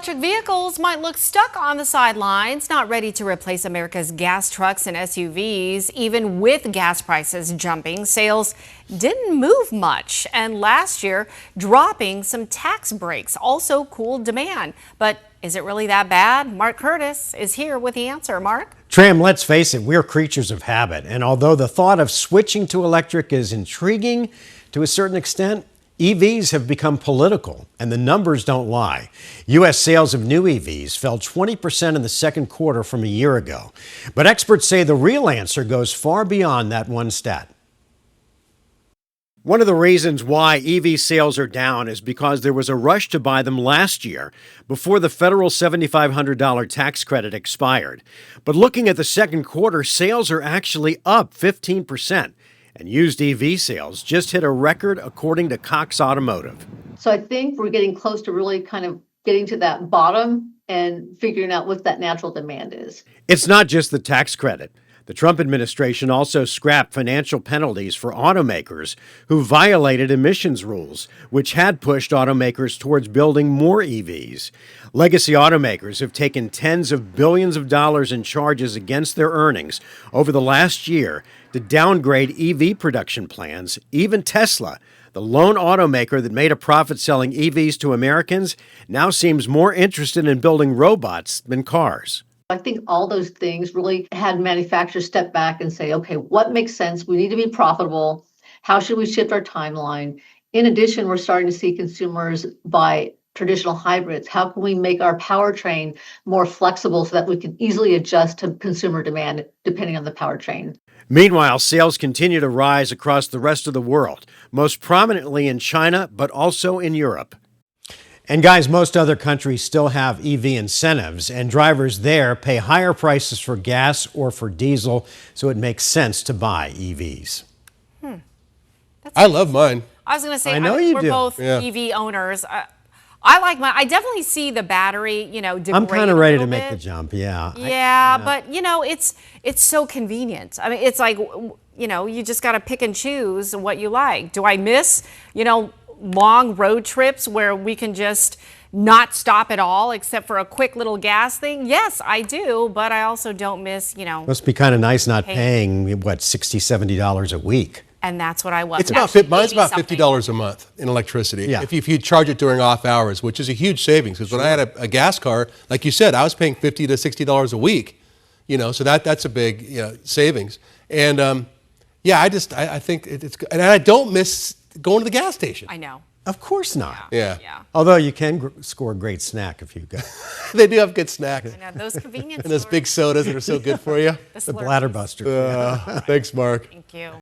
electric vehicles might look stuck on the sidelines, not ready to replace America's gas trucks and SUVs. Even with gas prices jumping, sales didn't move much. And last year, dropping some tax breaks also cooled demand. But is it really that bad? Mark Curtis is here with the answer. Mark? Tram, let's face it, we're creatures of habit. And although the thought of switching to electric is intriguing to a certain extent, EVs have become political, and the numbers don't lie. U.S. sales of new EVs fell 20% in the second quarter from a year ago. But experts say the real answer goes far beyond that one stat. One of the reasons why EV sales are down is because there was a rush to buy them last year before the federal $7,500 tax credit expired. But looking at the second quarter, sales are actually up 15%. And used EV sales just hit a record according to Cox Automotive. So I think we're getting close to really kind of getting to that bottom and figuring out what that natural demand is. It's not just the tax credit. The Trump administration also scrapped financial penalties for automakers who violated emissions rules, which had pushed automakers towards building more EVs. Legacy automakers have taken tens of billions of dollars in charges against their earnings over the last year to downgrade EV production plans. Even Tesla, the lone automaker that made a profit selling EVs to Americans, now seems more interested in building robots than cars. I think all those things really had manufacturers step back and say, okay, what makes sense? We need to be profitable. How should we shift our timeline? In addition, we're starting to see consumers buy traditional hybrids. How can we make our powertrain more flexible so that we can easily adjust to consumer demand depending on the powertrain? Meanwhile, sales continue to rise across the rest of the world, most prominently in China, but also in Europe. And guys, most other countries still have EV incentives, and drivers there pay higher prices for gas or for diesel, so it makes sense to buy EVs. I love mine. I was going to say, I know we're do. both EV owners. I like mine. I definitely see the battery, degrade I'm kind of ready to bit. make the jump, yeah. Yeah, but, it's so convenient. I mean, it's like, you just got to pick and choose what you like. Do I miss, long road trips where we can just not stop at all except for a quick little gas thing? Yes, I do, but I also don't miss, Must be kind of nice not paying, what, $60, $70 a week. And that's what I want. It's mine's about $50 a month in electricity. Yeah. If you charge it during off hours, which is a huge savings. Because when I had a gas car, like you said, I was paying $50 to $60 a week. So that's a big savings. And I think it's, and I don't miss going to the gas station. I know. Of course not. Yeah. Although you can score a great snack if you go. They do have good snacks. I know, those convenience And those big sodas that are so good for you. The bladder buster. Thanks, Mark. Thank you.